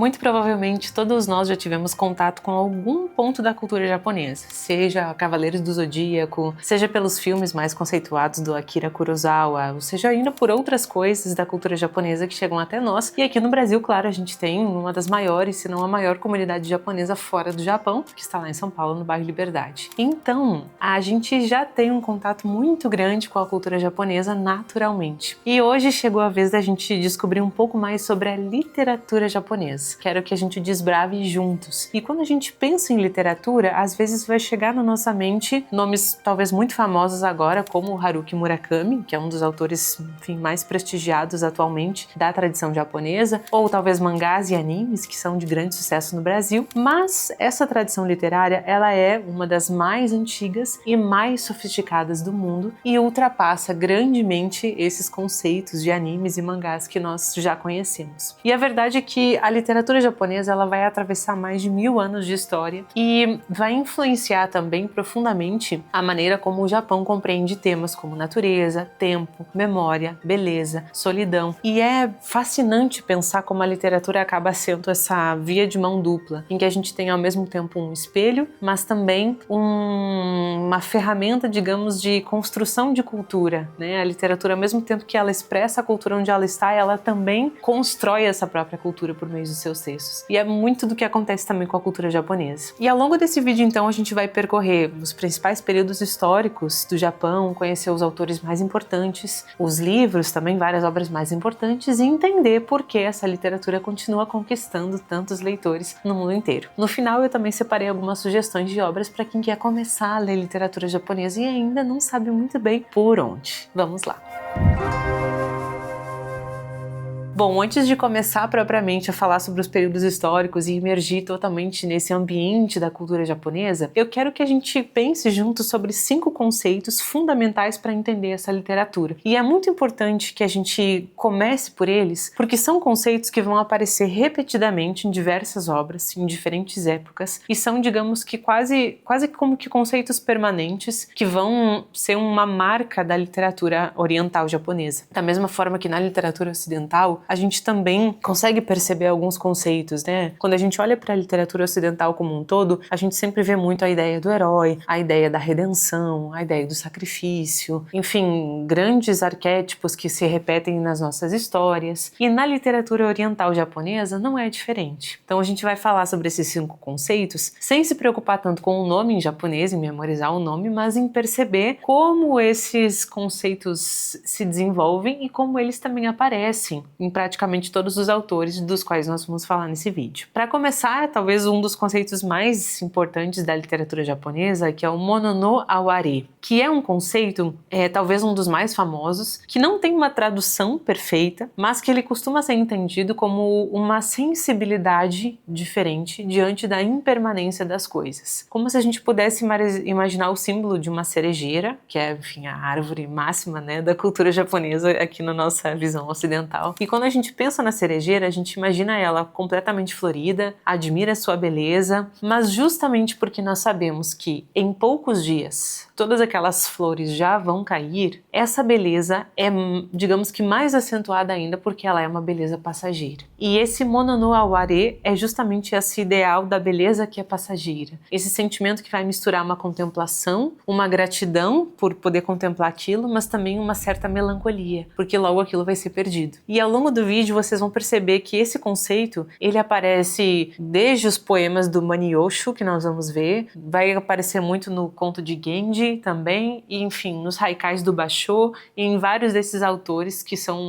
Muito provavelmente todos nós já tivemos contato com algum ponto da cultura japonesa, seja Cavaleiros do Zodíaco, seja pelos filmes mais conceituados do Akira Kurosawa, ou seja ainda por outras coisas da cultura japonesa que chegam até nós. E aqui no Brasil, claro, a gente tem uma das maiores, se não a maior comunidade japonesa fora do Japão, que está lá em São Paulo, no bairro Liberdade. Então, a gente já tem um contato muito grande com a cultura japonesa naturalmente. E hoje chegou a vez da gente descobrir um pouco mais sobre a literatura japonesa. Quero que a gente desbrave juntos. E quando a gente pensa em literatura, às vezes vai chegar na nossa mente nomes talvez muito famosos agora, como Haruki Murakami, que é um dos autores, enfim, mais prestigiados atualmente da tradição japonesa, ou talvez mangás e animes, que são de grande sucesso no Brasil. Mas essa tradição literária, ela é uma das mais antigas e mais sofisticadas do mundo e ultrapassa grandemente esses conceitos de animes e mangás que nós já conhecemos. E a verdade é que a literatura japonesa ela vai atravessar mais de 1000 anos de história e vai influenciar também profundamente a maneira como o Japão compreende temas como natureza, tempo, memória, beleza, solidão. E é fascinante pensar como a literatura acaba sendo essa via de mão dupla, em que a gente tem ao mesmo tempo um espelho, mas também uma ferramenta, digamos, de construção de cultura, né? A literatura, ao mesmo tempo que ela expressa a cultura onde ela está, ela também constrói essa própria cultura por meio dos seus textos. E é muito do que acontece também com a cultura japonesa. E ao longo desse vídeo, então, a gente vai percorrer os principais períodos históricos do Japão, conhecer os autores mais importantes, os livros também, várias obras mais importantes, e entender por que essa literatura continua conquistando tantos leitores no mundo inteiro. No final, eu também separei algumas sugestões de obras para quem quer começar a ler literatura japonesa e ainda não sabe muito bem por onde. Vamos lá! Bom, antes de começar propriamente a falar sobre os períodos históricos e imergir totalmente nesse ambiente da cultura japonesa, eu quero que a gente pense junto sobre 5 conceitos fundamentais para entender essa literatura. E é muito importante que a gente comece por eles, porque são conceitos que vão aparecer repetidamente em diversas obras, em diferentes épocas, e são, digamos que quase como que conceitos permanentes que vão ser uma marca da literatura oriental japonesa. Da mesma forma que na literatura ocidental, a gente também consegue perceber alguns conceitos, né? Quando a gente olha para a literatura ocidental como um todo, a gente sempre vê muito a ideia do herói, a ideia da redenção, a ideia do sacrifício, enfim, grandes arquétipos que se repetem nas nossas histórias. E na literatura oriental japonesa não é diferente. Então a gente vai falar sobre esses 5 conceitos sem se preocupar tanto com o nome em japonês, em memorizar o nome, mas em perceber como esses conceitos se desenvolvem e como eles também aparecem em praticamente todos os autores dos quais nós vamos falar nesse vídeo. Para começar, talvez um dos conceitos mais importantes da literatura japonesa, que é o mono no aware, que é um conceito, talvez um dos mais famosos, que não tem uma tradução perfeita, mas que ele costuma ser entendido como uma sensibilidade diferente diante da impermanência das coisas. Como se a gente pudesse imaginar o símbolo de uma cerejeira, que é, enfim, a árvore máxima, né, da cultura japonesa aqui na nossa visão ocidental. E quando a gente pensa na cerejeira, a gente imagina ela completamente florida, admira sua beleza, mas justamente porque nós sabemos que em poucos dias todas aquelas flores já vão cair, essa beleza é, digamos que mais acentuada ainda porque ela é uma beleza passageira. E esse mono no aware é justamente esse ideal da beleza que é passageira. Esse sentimento que vai misturar uma contemplação, uma gratidão por poder contemplar aquilo, mas também uma certa melancolia, porque logo aquilo vai ser perdido. E ao longo do vídeo vocês vão perceber que esse conceito, ele aparece desde os poemas do Maniyoshu, que nós vamos ver, vai aparecer muito no conto de Genji também, e enfim, nos haikais do Basho, e em vários desses autores que são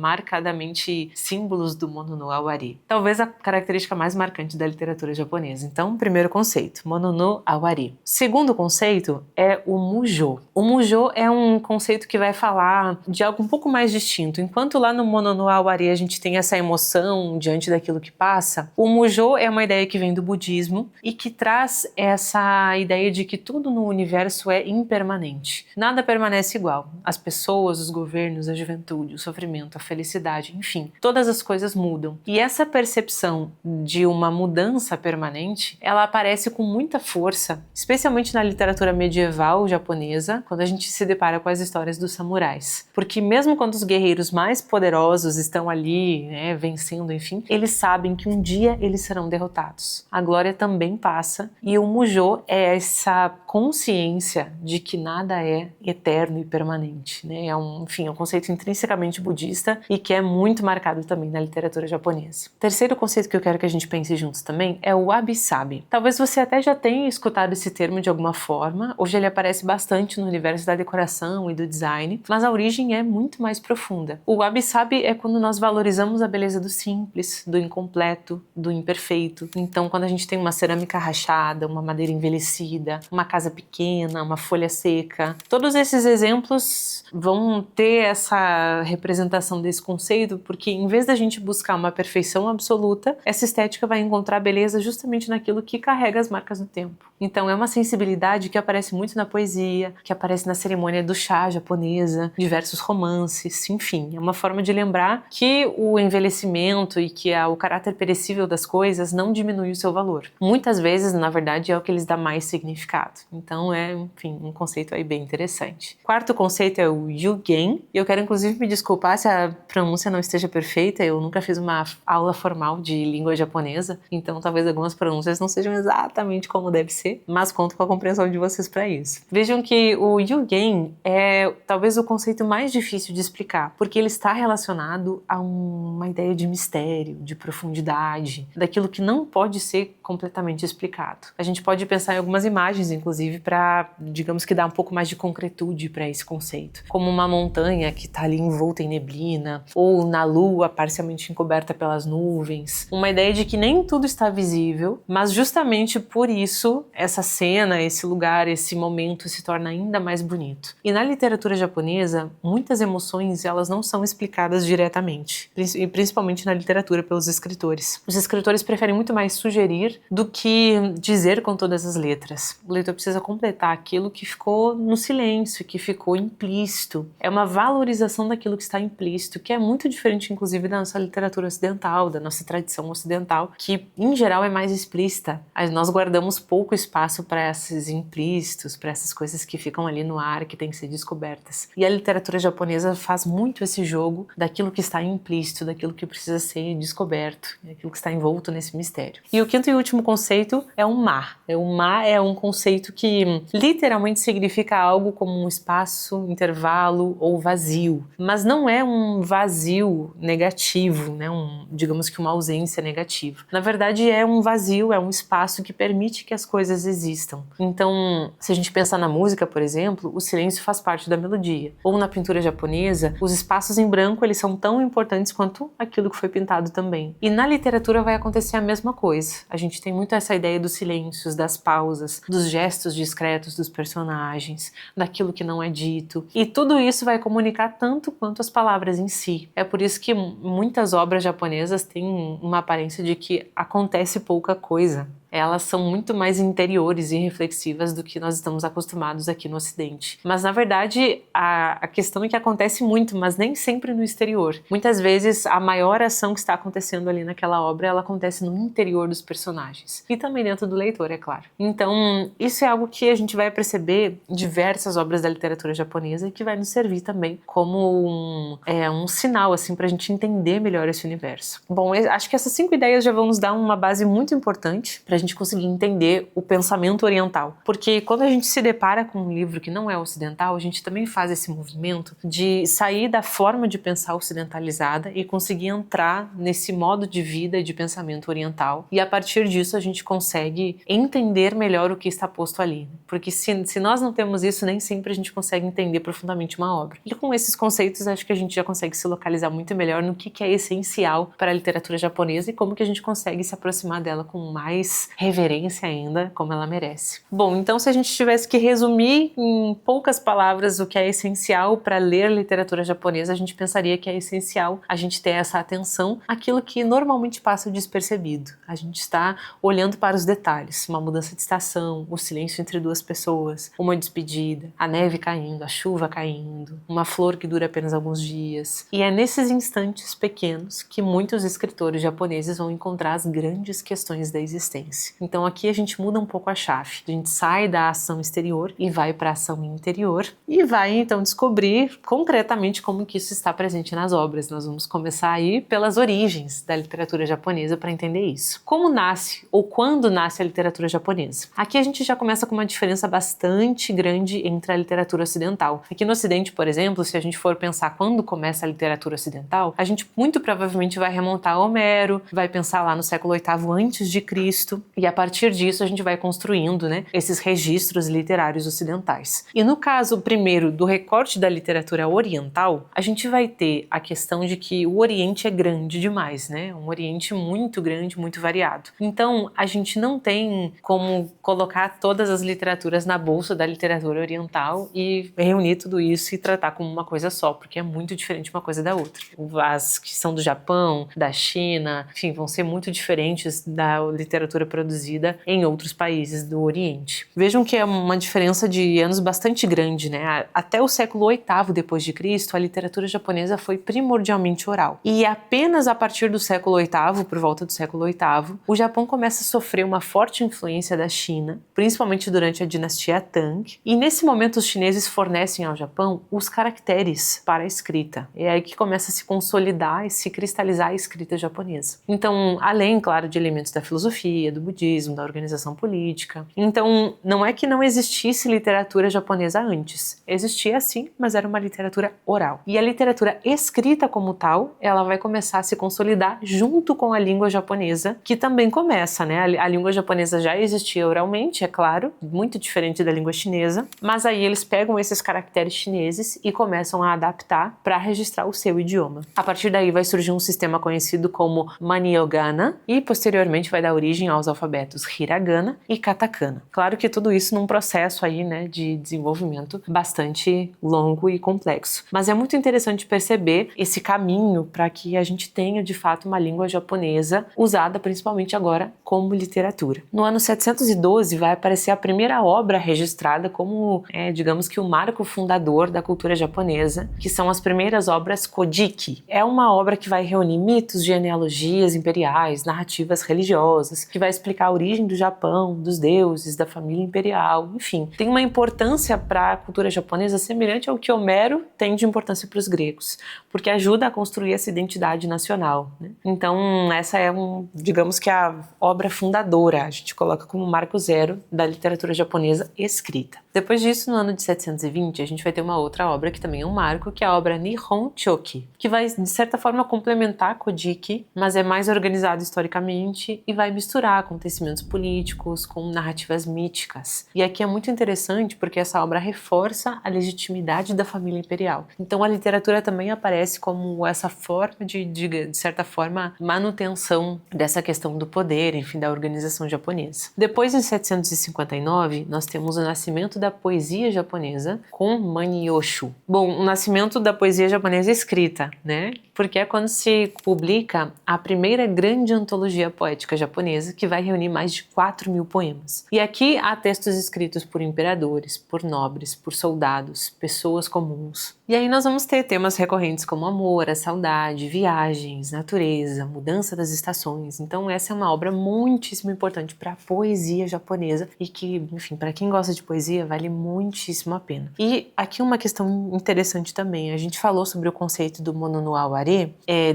marcadamente símbolos do mono no aware. Talvez a característica mais marcante da literatura japonesa. Então, primeiro conceito, mono no aware. Segundo conceito é o mujo. O mujo é um conceito que vai falar de algo um pouco mais distinto. Enquanto lá no mono no aware a gente tem essa emoção diante daquilo que passa, o mujo é uma ideia que vem do budismo e que traz essa ideia de que tudo no universo é impermanente. Nada permanece igual. As pessoas, os governos, a juventude, o sofrimento, a felicidade, enfim, todas as coisas mudam. E essa percepção de uma mudança permanente, ela aparece com muita força, especialmente na literatura medieval japonesa, quando a gente se depara com as histórias dos samurais. Porque mesmo quando os guerreiros mais poderosos estão estão ali, né, vencendo, enfim, eles sabem que um dia eles serão derrotados. A glória também passa, e o Mujô é essa consciência de que nada é eterno e permanente, né? Enfim, é um conceito intrinsecamente budista e que é muito marcado também na literatura japonesa. Terceiro conceito que eu quero que a gente pense juntos também é o wabi-sabi. Talvez você até já tenha escutado esse termo de alguma forma. Hoje ele aparece bastante no universo da decoração e do design, mas a origem é muito mais profunda. O wabi-sabi é quando nós valorizamos a beleza do simples, do incompleto, do imperfeito. Então, quando a gente tem uma cerâmica rachada, uma madeira envelhecida, uma casa pequena, uma folha seca, todos esses exemplos vão ter essa representação desse conceito, porque em vez da gente buscar uma perfeição absoluta, essa estética vai encontrar beleza justamente naquilo que carrega as marcas do tempo. Então é uma sensibilidade que aparece muito na poesia, que aparece na cerimônia do chá japonesa, diversos romances, enfim, é uma forma de lembrar que o envelhecimento e que o caráter perecível das coisas não diminui o seu valor. Muitas vezes, na verdade, é o que lhes dá mais significado. Então é, enfim, um conceito aí bem interessante. Quarto conceito é o Yugen, e eu quero inclusive me desculpar se a pronúncia não esteja perfeita, eu nunca fiz uma aula formal de língua japonesa, então talvez algumas pronúncias não sejam exatamente como deve ser, mas conto com a compreensão de vocês para isso. Vejam que o Yugen é talvez o conceito mais difícil de explicar, porque ele está relacionado a uma ideia de mistério, de profundidade, daquilo que não pode ser completamente explicado. A gente pode pensar em algumas imagens, inclusive, para, digamos que dar um pouco mais de concretude para esse conceito, como uma montanha que está ali envolta em neblina, ou na lua parcialmente encoberta pelas nuvens, uma ideia de que nem tudo está visível, mas justamente por isso essa cena, esse lugar, esse momento se torna ainda mais bonito. E na literatura japonesa, muitas emoções elas não são explicadas diretamente, e principalmente na literatura pelos escritores. Os escritores preferem muito mais sugerir do que dizer com todas as letras. O leitor precisa completar aquilo que ficou no silêncio, que ficou implícito. É uma valorização daquilo que está implícito, que é muito diferente, inclusive, da nossa literatura ocidental, da nossa tradição ocidental, que, em geral, é mais explícita. Nós guardamos pouco espaço para esses implícitos, para essas coisas que ficam ali no ar, que têm que ser descobertas. E a literatura japonesa faz muito esse jogo daquilo que está implícito, daquilo que precisa ser descoberto, daquilo que está envolto nesse mistério. E o quinto e último conceito é o ma. O ma é um conceito que literalmente significa algo como um espaço, intervalo ou vazio, mas não é um vazio negativo, né? Digamos que uma ausência negativa. Na verdade é um vazio, é um espaço que permite que as coisas existam. Então, se a gente pensar na música, por exemplo, o silêncio faz parte da melodia. Ou na pintura japonesa, os espaços em branco eles são tão importantes quanto aquilo que foi pintado também. E na literatura vai acontecer a mesma coisa. A gente tem muito essa ideia dos silêncios, das pausas, dos gestos discretos dos personagens, daquilo que não é dito. E tudo isso vai comunicar tanto quanto as palavras em si. É por isso que muitas obras japonesas têm uma aparência de que acontece pouca coisa. Elas são muito mais interiores e reflexivas do que nós estamos acostumados aqui no Ocidente. Mas, na verdade, a questão é que acontece muito, mas nem sempre no exterior. Muitas vezes, a maior ação que está acontecendo ali naquela obra, ela acontece no interior dos personagens. E também dentro do leitor, é claro. Então, isso é algo que a gente vai perceber em diversas obras da literatura japonesa e que vai nos servir também como um sinal, assim, para a gente entender melhor esse universo. Bom, acho que essas 5 ideias já vão nos dar uma base muito importante para a gente conseguir entender o pensamento oriental. Porque quando a gente se depara com um livro que não é ocidental, a gente também faz esse movimento de sair da forma de pensar ocidentalizada e conseguir entrar nesse modo de vida e de pensamento oriental. E a partir disso a gente consegue entender melhor o que está posto ali. Porque se nós não temos isso, nem sempre a gente consegue entender profundamente uma obra. E com esses conceitos, acho que a gente já consegue se localizar muito melhor no que é essencial para a literatura japonesa e como que a gente consegue se aproximar dela com mais reverência ainda, como ela merece. Bom, então se a gente tivesse que resumir em poucas palavras o que é essencial para ler literatura japonesa, a gente pensaria que é essencial a gente ter essa atenção àquilo que normalmente passa despercebido. A gente está olhando para os detalhes, uma mudança de estação, o silêncio entre duas pessoas, uma despedida, a neve caindo, a chuva caindo, uma flor que dura apenas alguns dias. E é nesses instantes pequenos que muitos escritores japoneses vão encontrar as grandes questões da existência. romance. Então aqui a gente muda um pouco a chave. A gente sai da ação exterior e vai para a ação interior e vai então descobrir concretamente como que isso está presente nas obras. Nós vamos começar aí pelas origens da literatura japonesa para entender isso. Como nasce ou quando nasce a literatura japonesa? Aqui a gente já começa com uma diferença bastante grande entre a literatura ocidental. Aqui no Ocidente, por exemplo, se a gente for pensar quando começa a literatura ocidental, a gente muito provavelmente vai remontar a Homero, vai pensar lá no século VIII antes de Cristo, e a partir disso a gente vai construindo, né, esses registros literários ocidentais. E no caso, primeiro, do recorte da literatura oriental, a gente vai ter a questão de que o Oriente é grande demais, né? Um Oriente muito grande, muito variado. Então, a gente não tem como colocar todas as literaturas na bolsa da literatura oriental e reunir tudo isso e tratar como uma coisa só, porque é muito diferente uma coisa da outra. As que são do Japão, da China, enfim, vão ser muito diferentes da literatura produzida em outros países do Oriente. Vejam que é uma diferença de anos bastante grande, né? Até o século VIII depois de Cristo, a literatura japonesa foi primordialmente oral. E apenas a partir do século VIII, por volta do século VIII, o Japão começa a sofrer uma forte influência da China, principalmente durante a dinastia Tang. E nesse momento os chineses fornecem ao Japão os caracteres para a escrita. É aí que começa a se consolidar e se cristalizar a escrita japonesa. Então, além, claro, de elementos da filosofia, do budismo, da organização política. Então, não é que não existisse literatura japonesa antes. Existia sim, mas era uma literatura oral. E a literatura escrita como tal, ela vai começar a se consolidar junto com a língua japonesa, que também começa, né? A língua japonesa já existia oralmente, é claro, muito diferente da língua chinesa, mas aí eles pegam esses caracteres chineses e começam a adaptar para registrar o seu idioma. A partir daí vai surgir um sistema conhecido como Maniogana e posteriormente vai dar origem aos alfabetos Hiragana e Katakana. Claro que tudo isso num processo aí, né, de desenvolvimento bastante longo e complexo. Mas é muito interessante perceber esse caminho para que a gente tenha de fato uma língua japonesa usada principalmente agora como literatura. No ano 712 vai aparecer a primeira obra registrada como, digamos que o marco fundador da cultura japonesa, que são as primeiras obras Kojiki. É uma obra que vai reunir mitos, genealogias imperiais, narrativas religiosas, que vai explicar a origem do Japão, dos deuses, da família imperial, enfim. Tem uma importância para a cultura japonesa semelhante ao que Homero tem de importância para os gregos, porque ajuda a construir essa identidade nacional, né? Então, essa é digamos que a obra fundadora, a gente coloca como marco zero da literatura japonesa escrita. Depois disso, no ano de 720, a gente vai ter uma outra obra que também é um marco, que é a obra Nihon Choki, que vai, de certa forma, complementar Kojiki, mas é mais organizado historicamente e vai misturar acontecimentos políticos com narrativas míticas. E aqui é muito interessante porque essa obra reforça a legitimidade da família imperial. Então a literatura também aparece como essa forma de certa forma, manutenção dessa questão do poder, enfim, da organização japonesa. Depois, em 759, nós temos o nascimento da poesia japonesa com Manyoshu. Bom, o nascimento da poesia japonesa escrita, né? Porque é quando se publica a primeira grande antologia poética japonesa, que vai reunir mais de 4.000 poemas. E aqui há textos escritos por imperadores, por nobres, por soldados, pessoas comuns. E aí nós vamos ter temas recorrentes como amor, a saudade, viagens, natureza, mudança das estações. Então essa é uma obra muitíssimo importante para a poesia japonesa e que, enfim, para quem gosta de poesia, vale muitíssimo a pena. E aqui uma questão interessante também, a gente falou sobre o conceito do mono no aware,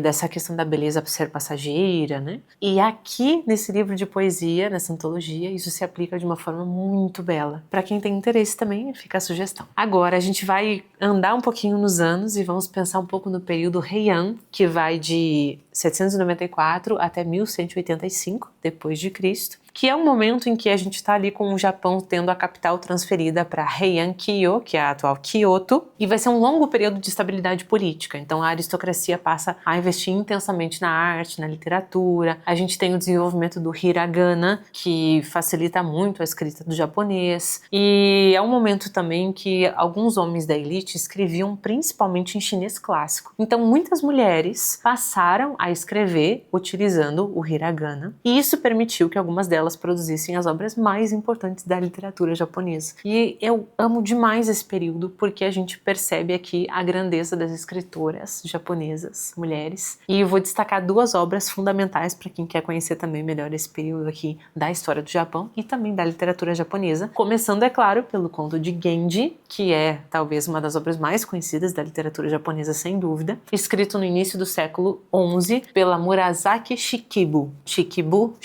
dessa questão da beleza ser passageira, né? E aqui nesse livro de poesia, nessa antologia, isso se aplica de uma forma muito bela. Para quem tem interesse também, fica a sugestão. Agora a gente vai andar um pouquinho nos anos e vamos pensar um pouco no período Heian, que vai de 794 até 1185 depois de Cristo, que é um momento em que a gente está ali com o Japão tendo a capital transferida para Heian-kyo, que é a atual Kyoto, e vai ser um longo período de estabilidade política. Então a aristocracia passa a investir intensamente na arte, na literatura. A gente tem o desenvolvimento do hiragana, que facilita muito a escrita do japonês, e é um momento também que alguns homens da elite escreviam principalmente em chinês clássico. Então muitas mulheres passaram a escrever utilizando o hiragana, e isso permitiu que algumas delas produzissem as obras mais importantes da literatura japonesa. E eu amo demais esse período porque a gente percebe aqui a grandeza das escritoras japonesas, mulheres, e eu vou destacar duas obras fundamentais para quem quer conhecer também melhor esse período aqui da história do Japão e também da literatura japonesa, começando, é claro, pelo conto de Genji, que é talvez uma das obras mais conhecidas da literatura japonesa, sem dúvida, escrito no início do século XI pela Murasaki Shikibu. Shikibu,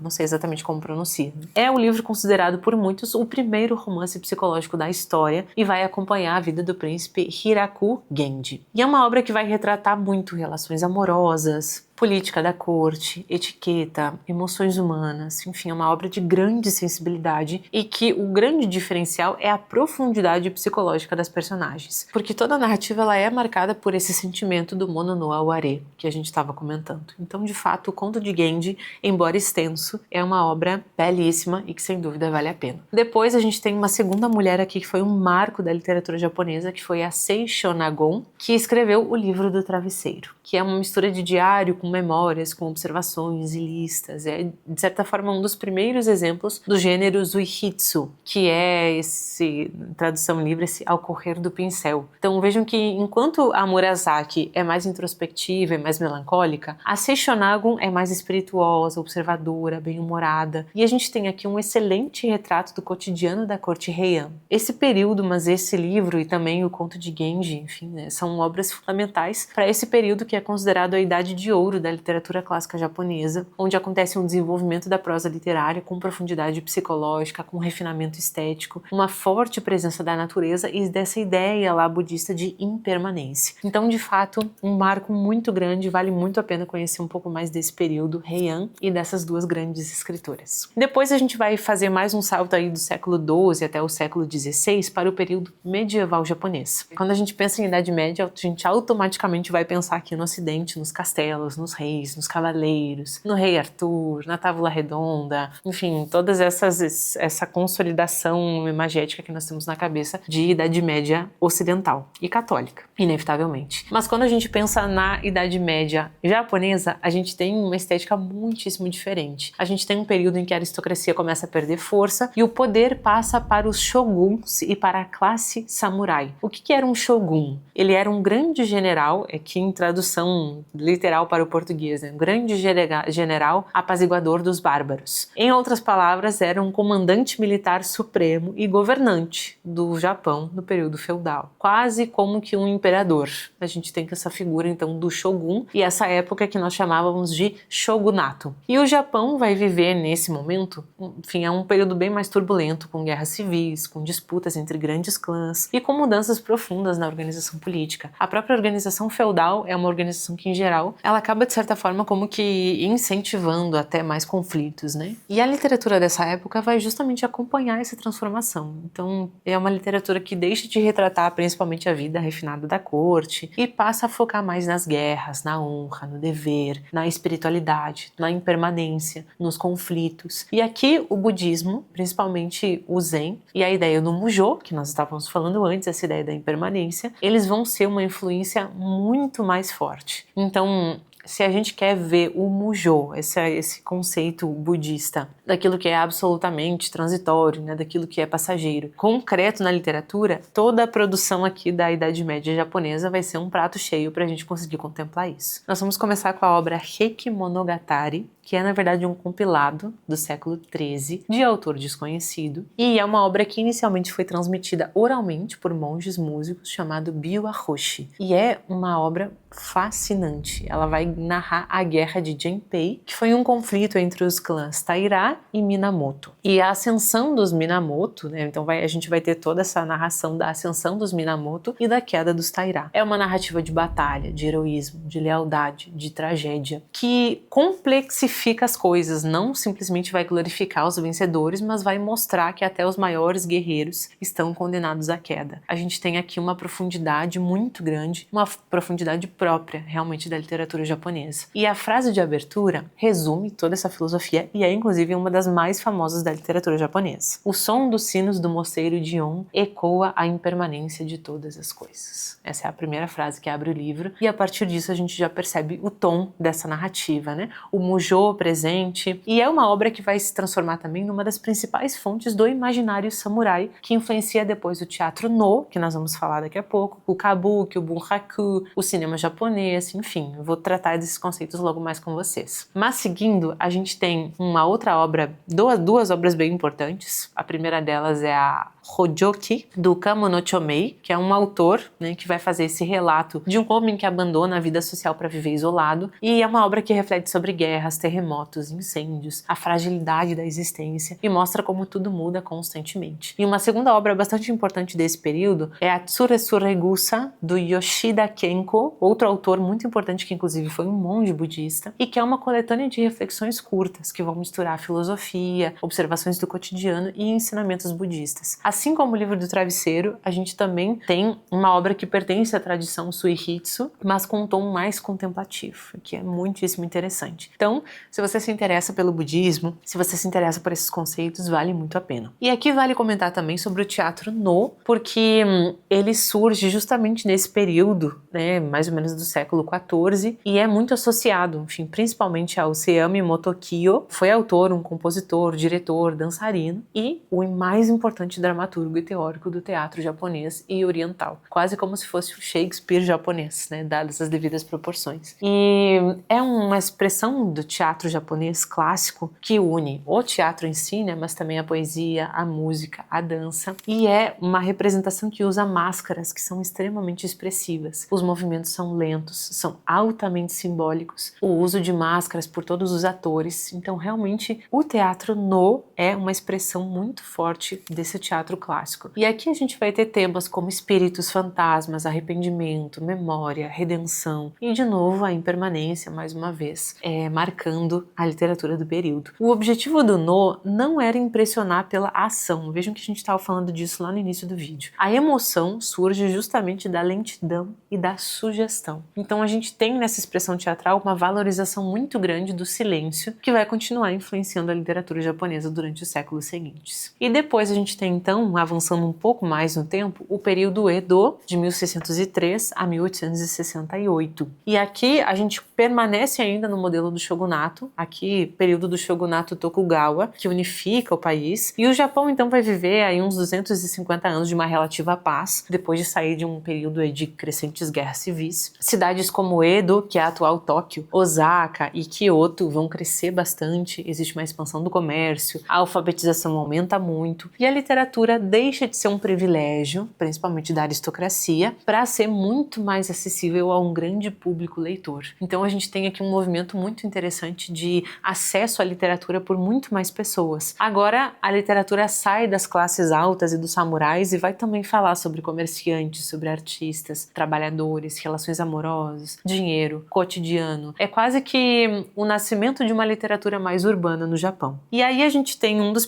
não sei exatamente como pronuncia. É um livro considerado por muitos o primeiro romance psicológico da história e vai acompanhar a vida do príncipe Hiraku Genji. E é uma obra que vai retratar muito relações amorosas, política da corte, etiqueta, emoções humanas, enfim, é uma obra de grande sensibilidade e que o grande diferencial é a profundidade psicológica das personagens, porque toda a narrativa ela é marcada por esse sentimento do mono no aware que a gente estava comentando. Então, de fato, o Conto de Genji, embora extenso, é uma obra belíssima e que sem dúvida vale a pena. Depois a gente tem uma segunda mulher aqui que foi um marco da literatura japonesa, que foi a Sei Shonagon, que escreveu o Livro do Travesseiro, que é uma mistura de diário com memórias, com observações e listas. É, de certa forma, um dos primeiros exemplos do gênero Zuihitsu, que é esse, tradução livre, esse ao correr do pincel. Então vejam que enquanto a Murasaki é mais introspectiva, é mais melancólica, a Seishonagon é mais espirituosa, observadora, bem-humorada. E a gente tem aqui um excelente retrato do cotidiano da corte Heian. Esse período, mas esse livro e também o Conto de Genji, enfim, né, são obras fundamentais para esse período que é considerado a Idade de Ouro da literatura clássica japonesa, onde acontece um desenvolvimento da prosa literária com profundidade psicológica, com refinamento estético, uma forte presença da natureza e dessa ideia lá budista de impermanência. Então, de fato, um marco muito grande, vale muito a pena conhecer um pouco mais desse período Heian e dessas duas grandes escritoras. Depois a gente vai fazer mais um salto aí do século XII até o século XVI para o período medieval japonês. Quando a gente pensa em Idade Média, a gente automaticamente vai pensar aqui no Ocidente, nos castelos, nos reis, nos cavaleiros, no rei Arthur, na Távola Redonda, enfim, todas essa consolidação imagética que nós temos na cabeça de Idade Média ocidental e católica, inevitavelmente. Mas quando a gente pensa na Idade Média japonesa, a gente tem uma estética muitíssimo diferente. A gente tem um período em que a aristocracia começa a perder força e o poder passa para os shoguns e para a classe samurai. O que era um shogun? Ele era um grande general, aqui em tradução literal para o português, né? Um grande general apaziguador dos bárbaros. Em outras palavras, era um comandante militar supremo e governante do Japão no período feudal. Quase como que um imperador. A gente tem essa figura, então, do shogun e essa época que nós chamávamos de shogunato. E o Japão vai viver nesse momento, enfim, é um período bem mais turbulento, com guerras civis, com disputas entre grandes clãs e com mudanças profundas na organização política. A própria organização feudal é uma organização que, em geral, ela acaba, de certa forma, como que incentivando até mais conflitos, né? E a literatura dessa época vai justamente acompanhar essa transformação. Então, é uma literatura que deixa de retratar principalmente a vida refinada da corte e passa a focar mais nas guerras, na honra, no dever, na espiritualidade, na impermanência, nos conflitos. E aqui o budismo, principalmente o Zen, e a ideia do Mujo, que nós estávamos falando antes, essa ideia da impermanência, eles vão ser uma influência muito mais forte. Então, se a gente quer ver o Mujo, esse conceito budista, daquilo que é absolutamente transitório, né, daquilo que é passageiro, concreto na literatura, toda a produção aqui da Idade Média japonesa vai ser um prato cheio para a gente conseguir contemplar isso. Nós vamos começar com a obra Heiki Monogatari, que é, na verdade, um compilado do século XIII, de autor desconhecido, e é uma obra que inicialmente foi transmitida oralmente por monges músicos, chamado Biwa-hoshi, e é uma obra fascinante. Ela vai narrar a guerra de Genpei, que foi um conflito entre os clãs Taira e Minamoto. E a ascensão dos Minamoto, né, então a gente vai ter toda essa narração da ascensão dos Minamoto e da queda dos Taira. É uma narrativa de batalha, de heroísmo, de lealdade, de tragédia, que complexifica glorifica as coisas, não simplesmente vai glorificar os vencedores, mas vai mostrar que até os maiores guerreiros estão condenados à queda. A gente tem aqui uma profundidade muito grande, uma profundidade própria realmente da literatura japonesa. E a frase de abertura resume toda essa filosofia e é inclusive uma das mais famosas da literatura japonesa. O som dos sinos do mosteiro de On ecoa a impermanência de todas as coisas. Essa é a primeira frase que abre o livro e a partir disso a gente já percebe o tom dessa narrativa, né? O Mujo presente, e é uma obra que vai se transformar também numa das principais fontes do imaginário samurai, que influencia depois o teatro No, que nós vamos falar daqui a pouco, o kabuki, o bunraku, o cinema japonês, enfim, eu vou tratar desses conceitos logo mais com vocês. Mas seguindo, a gente tem uma outra obra, duas obras bem importantes. A primeira delas é a Hojoki, do Kamo no Chomei, que é um autor, né, que vai fazer esse relato de um homem que abandona a vida social para viver isolado, e é uma obra que reflete sobre guerras, terremotos, incêndios, a fragilidade da existência e mostra como tudo muda constantemente. E uma segunda obra bastante importante desse período é a Tsuresuregusa, do Yoshida Kenko, outro autor muito importante que inclusive foi um monge budista, e que é uma coletânea de reflexões curtas que vão misturar filosofia, observações do cotidiano e ensinamentos budistas. Assim como o livro do travesseiro, a gente também tem uma obra que pertence à tradição Suihitsu, mas com um tom mais contemplativo, que é muitíssimo interessante. Então, se você se interessa pelo budismo, se você se interessa por esses conceitos, vale muito a pena. E aqui vale comentar também sobre o teatro No, porque ele surge justamente nesse período, né, mais ou menos do século XIV, e é muito associado, enfim, principalmente ao Seami Motokyo, foi autor, um compositor, diretor, dançarino e o mais importante dramaturgo e teórico do teatro japonês e oriental, quase como se fosse o Shakespeare japonês, né, dadas as devidas proporções. E é uma expressão do teatro japonês clássico que une o teatro em si, né, mas também a poesia, a música, a dança, e é uma representação que usa máscaras que são extremamente expressivas. Os movimentos são lentos, são altamente simbólicos, o uso de máscaras por todos os atores, então realmente o teatro No é uma expressão muito forte desse teatro clássico. E aqui a gente vai ter temas como espíritos, fantasmas, arrependimento, memória, redenção e de novo a impermanência, mais uma vez, marcando a literatura do período. O objetivo do No não era impressionar pela ação, vejam que a gente estava falando disso lá no início do vídeo. A emoção surge justamente da lentidão e da sugestão. Então a gente tem nessa expressão teatral uma valorização muito grande do silêncio que vai continuar influenciando a literatura japonesa durante os séculos seguintes. E depois a gente tem então, avançando um pouco mais no tempo, o período Edo, de 1603 a 1868. E aqui a gente permanece ainda no modelo do shogunato, aqui período do shogunato Tokugawa, que unifica o país, e o Japão então vai viver aí uns 250 anos de uma relativa paz, depois de sair de um período de crescentes guerras civis. Cidades como Edo, que é a atual Tóquio, Osaka e Kyoto vão crescer bastante, existe uma expansão do comércio, a alfabetização aumenta muito, e a literatura deixa de ser um privilégio, principalmente da aristocracia, para ser muito mais acessível a um grande público leitor. Então a gente tem aqui um movimento muito interessante de acesso à literatura por muito mais pessoas. Agora a literatura sai das classes altas e dos samurais e vai também falar sobre comerciantes, sobre artistas, trabalhadores, relações amorosas, dinheiro, cotidiano. É quase que o nascimento de uma literatura mais urbana no Japão. E aí a gente tem um dos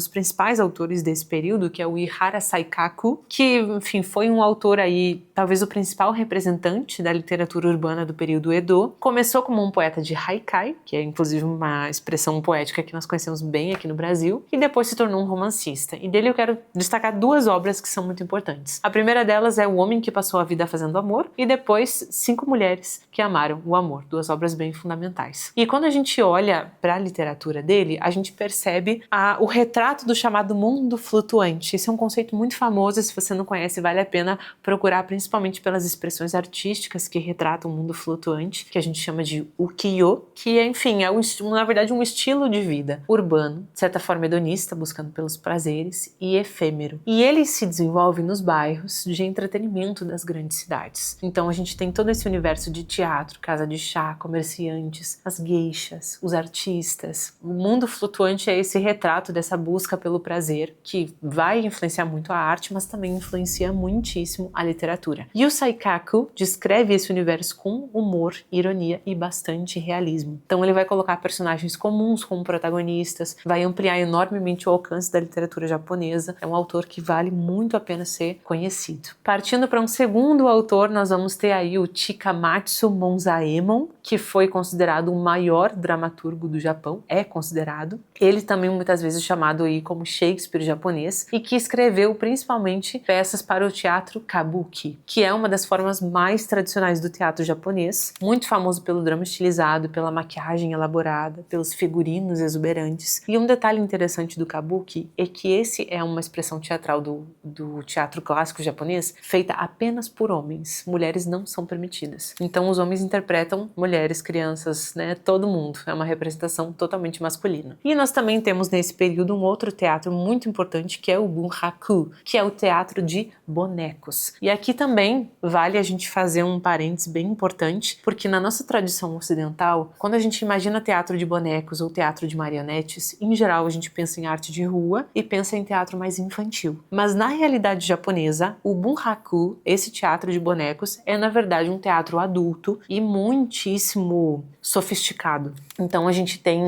principais autores desse período, que é o Ihara Saikaku, que, enfim, foi um autor aí, talvez o principal representante da literatura urbana do período Edo. Começou como um poeta de haikai, que é inclusive uma expressão poética que nós conhecemos bem aqui no Brasil, e depois se tornou um romancista. E dele eu quero destacar duas obras que são muito importantes. A primeira delas é O Homem que Passou a Vida Fazendo Amor, e depois Cinco Mulheres que Amaram o Amor, duas obras bem fundamentais. E quando a gente olha para a literatura dele, a gente percebe o retrato do chamado mundo flutuante. Esse é um conceito muito famoso, se você não conhece, vale a pena procurar, principalmente pelas expressões artísticas que retratam o mundo flutuante, que a gente chama de ukiyo, que é, enfim, na verdade um estilo de vida urbano, de certa forma hedonista, buscando pelos prazeres, e efêmero. E ele se desenvolve nos bairros de entretenimento das grandes cidades. Então a gente tem todo esse universo de teatro, casa de chá, comerciantes, as geishas, os artistas. O mundo flutuante é esse retrato dessa busca pelo prazer, que vai influenciar muito a arte, mas também influencia muitíssimo a literatura. E o Saikaku descreve esse universo com humor, ironia e bastante realismo. Então ele vai colocar personagens comuns como protagonistas, vai ampliar enormemente o alcance da literatura japonesa. É um autor que vale muito a pena ser conhecido. Partindo para um segundo autor, nós vamos ter aí o Chikamatsu Monzaemon, que foi considerado o maior dramaturgo do Japão, é considerado. Ele também muitas vezes chamado aí como Shakespeare japonês, e que escreveu principalmente peças para o teatro kabuki, que é uma das formas mais tradicionais do teatro japonês, muito famoso pelo drama estilizado, pela maquiagem elaborada, pelos figurinos exuberantes. E um detalhe interessante do kabuki é que esse é uma expressão teatral do teatro clássico japonês feita apenas por homens. Mulheres não são permitidas. Então os homens interpretam mulheres, crianças, né, todo mundo. É uma representação totalmente masculina. E nós também temos nesse período um outro teatro muito importante, que é o bunraku, que é o teatro de bonecos. E aqui também vale a gente fazer um parênteses bem importante, porque na nossa tradição ocidental, quando a gente imagina teatro de bonecos ou teatro de marionetes, em geral a gente pensa em arte de rua e pensa em teatro mais infantil. Mas na realidade japonesa, o bunraku, esse teatro de bonecos, é na verdade um teatro adulto e muitíssimo sofisticado. Então a gente tem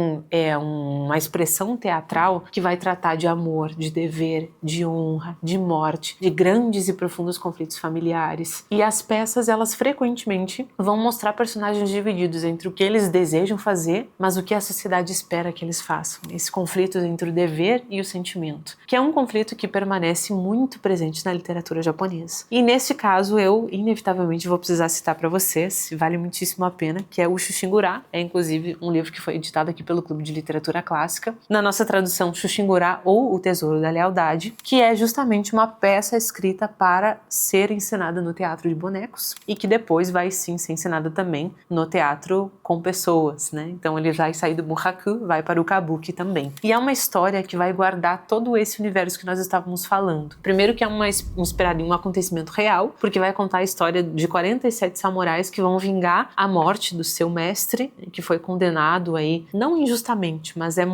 uma expressão teatral que vai tratar de amor, de dever, de honra, de morte, de grandes e profundos conflitos familiares. E as peças, elas frequentemente vão mostrar personagens divididos entre o que eles desejam fazer, mas o que a sociedade espera que eles façam. Esse conflito entre o dever e o sentimento, que é um conflito que permanece muito presente na literatura japonesa. E nesse caso eu inevitavelmente vou precisar citar para vocês, vale muitíssimo a pena, que é o Shushingura. É inclusive um livro que foi editado aqui pelo Clube de Literatura Clássica. Na nossa tradução, Shushingura ou O Tesouro da Lealdade, que é justamente uma peça escrita para ser encenada no teatro de bonecos e que depois vai sim ser encenada também no teatro com pessoas, né? Então ele vai sair do bunraku, vai para o kabuki também. E é uma história que vai guardar todo esse universo que nós estávamos falando. Primeiro que é inspirado em um acontecimento real, porque vai contar a história de 47 samurais que vão vingar a morte do seu mestre, que foi condenado aí, não injustamente, mas é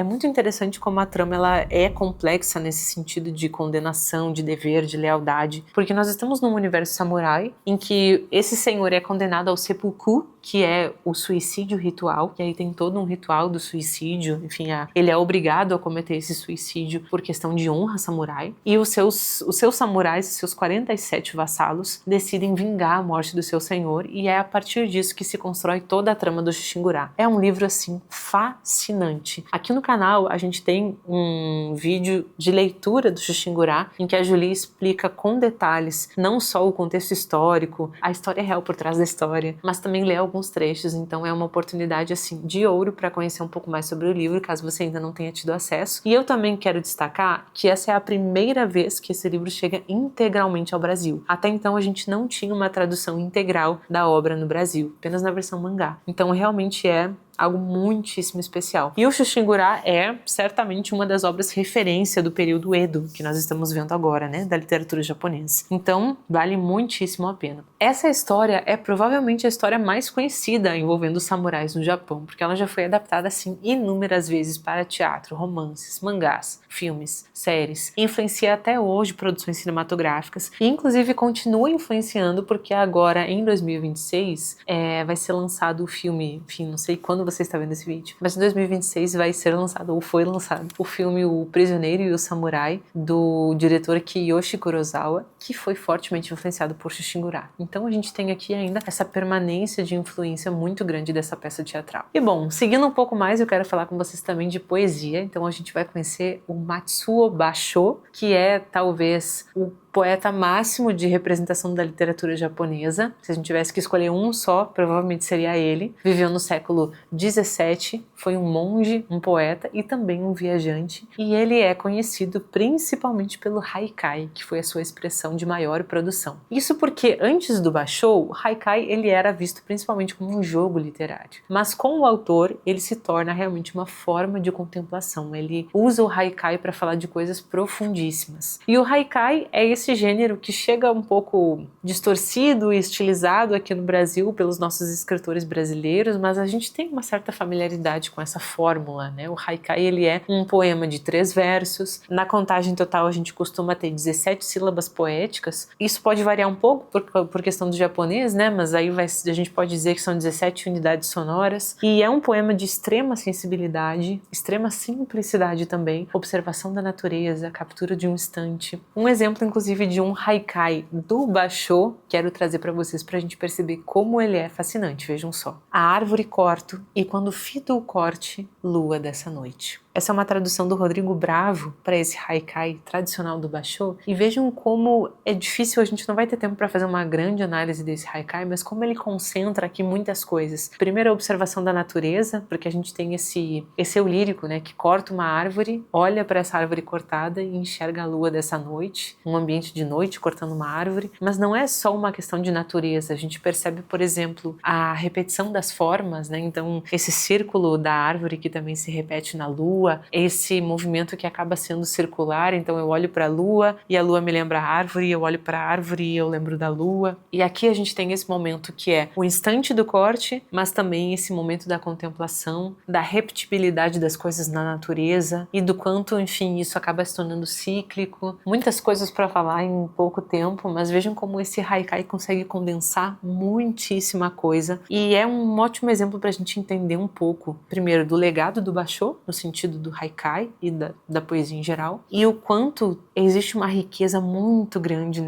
muito interessante como a trama ela é complexa nesse sentido de condenação, de dever, de lealdade, porque nós estamos num universo samurai em que esse senhor é condenado ao seppuku, que é o suicídio ritual, que aí tem todo um ritual do suicídio, enfim, ele é obrigado a cometer esse suicídio por questão de honra samurai, e os seus samurais, seus 47 vassalos, decidem vingar a morte do seu senhor, e é a partir disso que se constrói toda a trama do Shushingura. É um livro, assim, fascinante. Aqui no canal a gente tem um vídeo de leitura do Shushingura, em que a Julie explica com detalhes, não só o contexto histórico, a história real por trás da história, mas também lê alguns trechos, então é uma oportunidade, assim, de ouro para conhecer um pouco mais sobre o livro, caso você ainda não tenha tido acesso. E eu também quero destacar que essa é a primeira vez que esse livro chega integralmente ao Brasil. Até então a gente não tinha uma tradução integral da obra no Brasil, apenas na versão mangá. Então realmente é algo muitíssimo especial. E o Shushingura é certamente uma das obras referência do período Edo, que nós estamos vendo agora, né, da literatura japonesa. Então, vale muitíssimo a pena. Essa história é provavelmente a história mais conhecida envolvendo os samurais no Japão, porque ela já foi adaptada, assim, inúmeras vezes para teatro, romances, mangás, filmes, séries. Influencia até hoje produções cinematográficas e, inclusive, continua influenciando porque agora, em 2026, vai ser lançado o filme, enfim, não sei quando você está vendo esse vídeo, mas em 2026 vai ser lançado, ou foi lançado, o filme O Prisioneiro e o Samurai, do diretor Kiyoshi Kurosawa, que foi fortemente influenciado por Shushingura. Então a gente tem aqui ainda essa permanência de influência muito grande dessa peça teatral. E bom, seguindo um pouco mais, eu quero falar com vocês também de poesia, então a gente vai conhecer o Matsuo Basho, que é talvez o poeta máximo de representação da literatura japonesa. Se a gente tivesse que escolher um só, provavelmente seria ele. Viveu no século 17, foi um monge, um poeta e também um viajante, e ele é conhecido principalmente pelo haikai, que foi a sua expressão de maior produção. Isso porque antes do Basho, o haikai ele era visto principalmente como um jogo literário, mas com o autor ele se torna realmente uma forma de contemplação. Ele usa o haikai para falar de coisas profundíssimas. E o haikai é esse gênero que chega um pouco distorcido e estilizado aqui no Brasil pelos nossos escritores brasileiros, mas a gente tem uma certa familiaridade com essa fórmula, né? O haikai, ele é um poema de 3 versos. Na contagem total, a gente costuma ter 17 sílabas poéticas. Isso pode variar um pouco por questão do japonês, né? Mas aí a gente pode dizer que são 17 unidades sonoras. E é um poema de extrema sensibilidade, extrema simplicidade também, observação da natureza, captura de um instante. Um exemplo, inclusive, de um haikai do Basho, quero trazer para vocês para a gente perceber como ele é fascinante. Vejam só. A árvore corto, e quando fito o corte, lua dessa noite. Essa é uma tradução do Rodrigo Bravo para esse haikai tradicional do Basho. E vejam como é difícil, a gente não vai ter tempo para fazer uma grande análise desse haikai, mas como ele concentra aqui muitas coisas. Primeiro, a observação da natureza, porque a gente tem esse eu lírico, né, que corta uma árvore, olha para essa árvore cortada e enxerga a lua dessa noite, um ambiente de noite cortando uma árvore. Mas não é só uma questão de natureza, a gente percebe, por exemplo, a repetição das formas, né? Então, esse círculo da árvore que também se repete na lua, esse movimento que acaba sendo circular, então eu olho para a lua e a lua me lembra a árvore, eu olho para a árvore e eu lembro da lua. E aqui a gente tem esse momento que é o instante do corte, mas também esse momento da contemplação, da repetibilidade das coisas na natureza e do quanto, enfim, isso acaba se tornando cíclico. Muitas coisas para falar em pouco tempo, mas vejam como esse haikai consegue condensar muitíssima coisa. E é um ótimo exemplo para a gente entender um pouco, primeiro, do legado do Basho, no sentido do haikai e da poesia em geral, e o quanto existe uma riqueza muito grande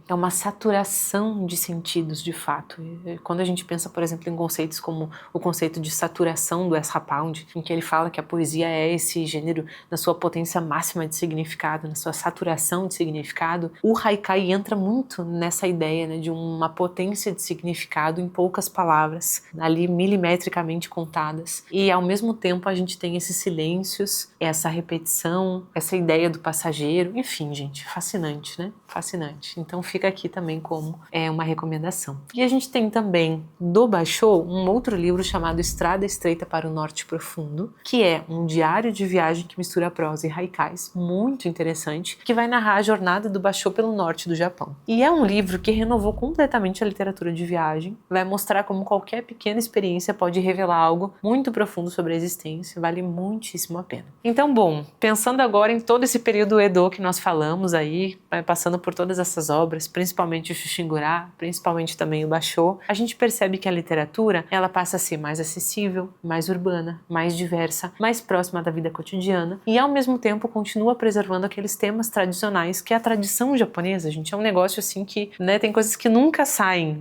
é uma saturação de sentidos de fato. E quando a gente pensa, por exemplo, em conceitos como o conceito de saturação do Ezra Pound, em que ele fala que a poesia é esse gênero na sua potência máxima de significado, na sua saturação de significado, o haikai entra muito nessa ideia, né, de uma potência de significado em poucas palavras, ali milimetricamente contadas. E ao mesmo tempo a gente tem esses silêncios, essa repetição, essa ideia do passageiro, enfim, gente, fascinante, né? Fascinante. Então fica aqui também como uma recomendação. E a gente tem também do Basho um outro livro chamado Estrada Estreita para o Norte Profundo, que é um diário de viagem que mistura prosa e haikais, muito interessante, que vai narrar a jornada do Basho pelo norte do Japão. E é um livro que renovou completamente a literatura de viagem, vai mostrar como qualquer pequena experiência pode revelar algo muito profundo sobre a existência, vale muitíssimo a pena. Então, bom, pensando agora em todo esse período Edo que nós falamos aí, passando por todas essas obras, principalmente o Shushigura, principalmente também o Basho, a gente percebe que a literatura, ela passa a ser mais acessível, mais urbana, mais diversa, mais próxima da vida cotidiana e ao mesmo tempo continua preservando aqueles temas tradicionais que é a tradição japonesa, gente, é um negócio assim que, né, tem coisas que nunca saem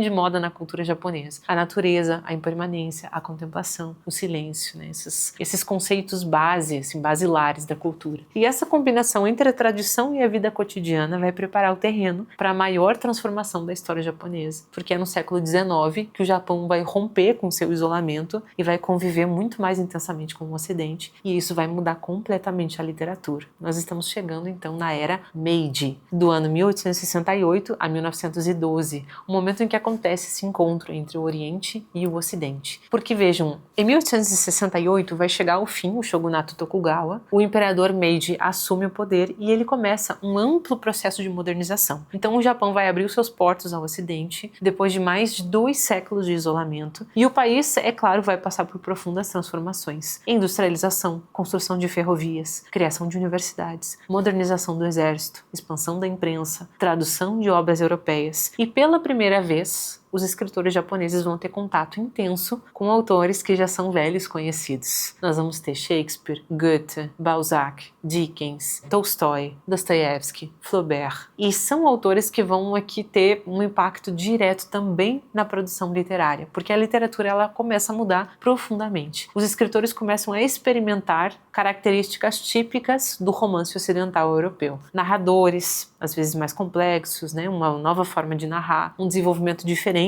de moda na cultura japonesa. A natureza, a impermanência, a contemplação, o silêncio, né, esses conceitos basilares da cultura. E essa combinação entre a tradição e a vida cotidiana vai preparar o terreno para a maior transformação da história japonesa, porque é no século XIX que o Japão vai romper com seu isolamento e vai conviver muito mais intensamente com o Ocidente, e isso vai mudar completamente a literatura. Nós estamos chegando então na era Meiji, do ano 1868 a 1912, o momento em que acontece esse encontro entre o Oriente e o Ocidente. Porque vejam, em 1868 vai chegar ao fim o shogunato Tokugawa, o imperador Meiji assume o poder e ele começa um amplo processo de modernização. Então o Japão vai abrir os seus portos ao Ocidente, depois de mais de 2 séculos de isolamento, e o país, é claro, vai passar por profundas transformações. Industrialização, construção de ferrovias, criação de universidades, modernização do exército, expansão da imprensa, tradução de obras europeias, e pela primeira vez os escritores japoneses vão ter contato intenso com autores que já são velhos conhecidos. Nós vamos ter Shakespeare, Goethe, Balzac, Dickens, Tolstói, Dostoiévski, Flaubert. E são autores que vão aqui ter um impacto direto também na produção literária, porque a literatura ela começa a mudar profundamente. Os escritores começam a experimentar características típicas do romance ocidental europeu. Narradores, às vezes mais complexos, né? Uma nova forma de narrar, um desenvolvimento diferente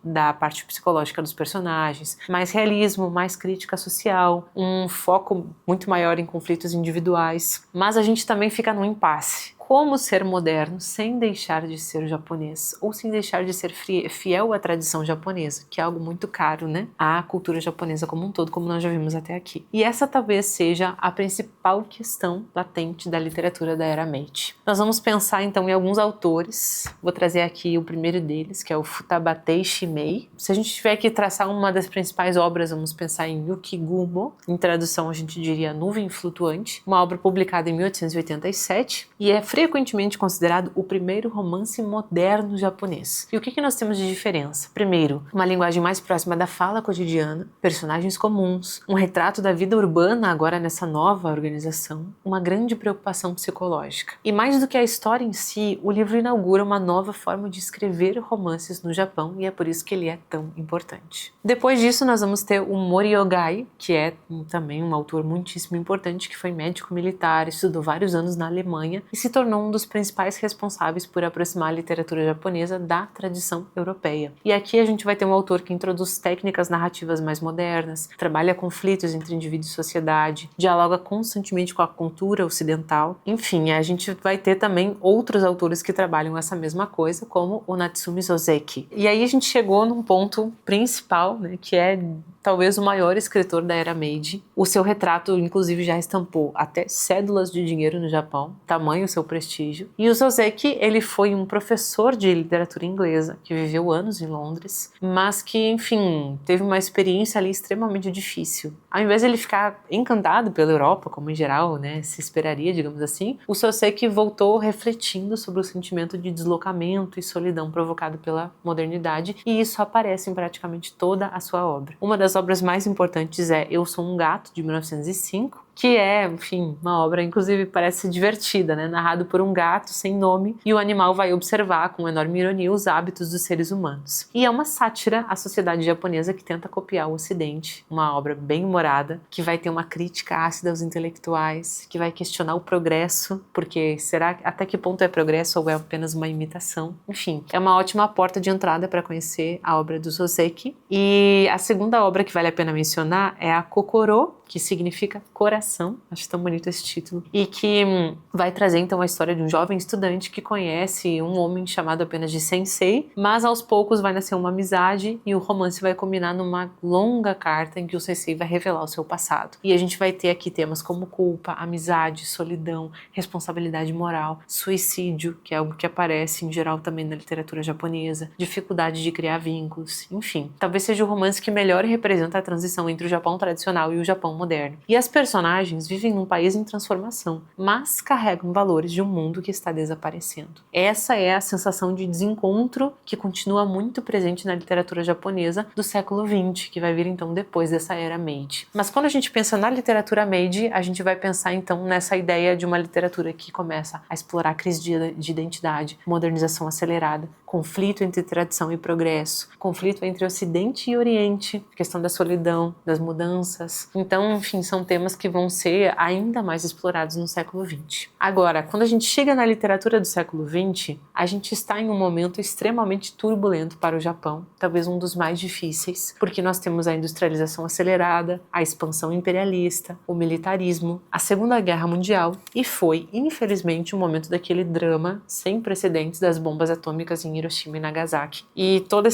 da parte psicológica dos personagens, mais realismo, mais crítica social, um foco muito maior em conflitos individuais. Mas a gente também fica num impasse. Como ser moderno sem deixar de ser japonês, ou sem deixar de ser fiel à tradição japonesa, que é algo muito caro, né? À cultura japonesa como um todo, como nós já vimos até aqui. E essa talvez seja a principal principal questão latente da literatura da Era Meiji. Nós vamos pensar então em alguns autores. Vou trazer aqui o primeiro deles, que é o Futabatei Shimei. Se a gente tiver que traçar uma das principais obras, vamos pensar em Yukigumo. Em tradução a gente diria Nuvem Flutuante, uma obra publicada em 1887 e é frequentemente considerado o primeiro romance moderno japonês. E o que nós temos de diferença? Primeiro, uma linguagem mais próxima da fala cotidiana, personagens comuns, um retrato da vida urbana agora nessa nova organização, uma grande preocupação psicológica. E mais do que a história em si, o livro inaugura uma nova forma de escrever romances no Japão e é por isso que ele é tão importante. Depois disso, nós vamos ter o Moriogai, que é também um autor muitíssimo importante, que foi médico militar, estudou vários anos na Alemanha e se tornou um dos principais responsáveis por aproximar a literatura japonesa da tradição europeia. E aqui a gente vai ter um autor que introduz técnicas narrativas mais modernas, trabalha conflitos entre indivíduo e sociedade, dialoga constantemente com a cultura ocidental. Enfim, a gente vai ter também outros autores que trabalham essa mesma coisa, como o Natsumi Soseki. E aí a gente chegou num ponto principal, né, que é talvez o maior escritor da Era Meiji. O seu retrato, inclusive, já estampou até cédulas de dinheiro no Japão, tamanho o seu prestígio. E o Soseki, ele foi um professor de literatura inglesa, que viveu anos em Londres, mas que, enfim, teve uma experiência ali extremamente difícil. Ao invés de ele ficar encantado pela Europa, como em geral, né, se esperaria, digamos assim, o Soseki voltou refletindo sobre o sentimento de deslocamento e solidão provocado pela modernidade, e isso aparece em praticamente toda a sua obra. Uma das obras mais importantes é Eu Sou um Gato, de 1905, que é, enfim, uma obra, inclusive, parece divertida, né? Narrado por um gato sem nome e o animal vai observar com enorme ironia os hábitos dos seres humanos. E é uma sátira à sociedade japonesa que tenta copiar o Ocidente, uma obra bem humorada, que vai ter uma crítica ácida aos intelectuais, que vai questionar o progresso, porque será até que ponto é progresso ou é apenas uma imitação? Enfim, é uma ótima porta de entrada para conhecer a obra do Soseki. E a segunda obra que vale a pena mencionar é a Kokoro, que significa coração, acho tão bonito esse título, e que vai trazer então a história de um jovem estudante que conhece um homem chamado apenas de Sensei, mas aos poucos vai nascer uma amizade e o romance vai culminar numa longa carta em que o Sensei vai revelar o seu passado. E a gente vai ter aqui temas como culpa, amizade, solidão, responsabilidade moral, suicídio, que é algo que aparece em geral também na literatura japonesa, dificuldade de criar vínculos, enfim. Talvez seja o romance que melhor representa a transição entre o Japão tradicional e o Japão moderno. E as personagens vivem num país em transformação, mas carregam valores de um mundo que está desaparecendo. Essa é a sensação de desencontro que continua muito presente na literatura japonesa do século XX, que vai vir então depois dessa era Meiji. Mas quando a gente pensa na literatura Meiji, a gente vai pensar então nessa ideia de uma literatura que começa a explorar a crise de identidade, modernização acelerada, conflito entre tradição e progresso, conflito entre Ocidente e Oriente, questão da solidão, das mudanças. Então, enfim, são temas que vão ser ainda mais explorados no século XX. Agora, quando a gente chega na literatura do século XX, a gente está em um momento extremamente turbulento para o Japão, talvez um dos mais difíceis, porque nós temos a industrialização acelerada, a expansão imperialista, o militarismo, a Segunda Guerra Mundial e foi, infelizmente, um momento daquele drama sem precedentes das bombas atômicas em Hiroshima e Nagasaki. E toda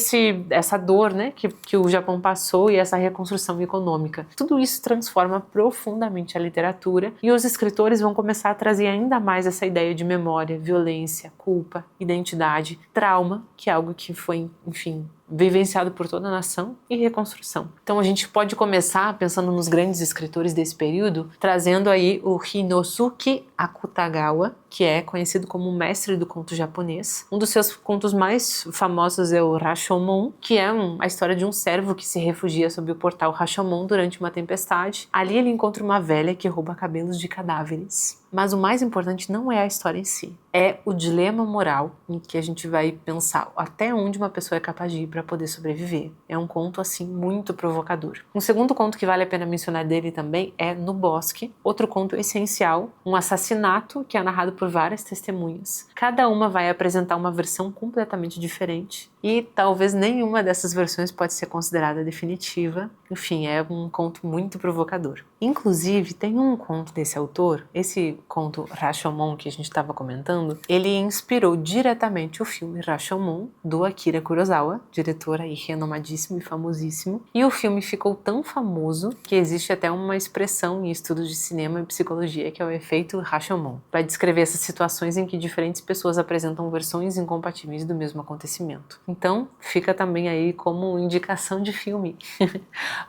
essa dor, né, que o Japão passou e essa reconstrução econômica. Tudo isso transforma profundamente a literatura e os escritores vão começar a trazer ainda mais essa ideia de memória, violência, culpa, identidade, trauma, que é algo que foi, enfim, vivenciado por toda a nação, e reconstrução. Então a gente pode começar pensando nos grandes escritores desse período, trazendo aí o Hinosuke Akutagawa, que é conhecido como o mestre do conto japonês. Um dos seus contos mais famosos é o Rashomon, que é a história de um servo que se refugia sob o portal Rashomon durante uma tempestade. Ali ele encontra uma velha que rouba cabelos de cadáveres. Mas o mais importante não é a história em si, é o dilema moral em que a gente vai pensar até onde uma pessoa é capaz de ir para poder sobreviver. É um conto, assim, muito provocador. Um segundo conto que vale a pena mencionar dele também é No Bosque, outro conto essencial, um assassinato que é narrado por várias testemunhas. Cada uma vai apresentar uma versão completamente diferente e talvez nenhuma dessas versões pode ser considerada definitiva. Enfim, é um conto muito provocador. Inclusive, tem um conto desse autor, esse conto Rashomon que a gente estava comentando, ele inspirou diretamente o filme Rashomon, do Akira Kurosawa, diretor aí renomadíssimo e famosíssimo. E o filme ficou tão famoso que existe até uma expressão em estudos de cinema e psicologia que é o efeito Rashomon. Vai descrever essas situações em que diferentes pessoas apresentam versões incompatíveis do mesmo acontecimento. Então, fica também aí como indicação de filme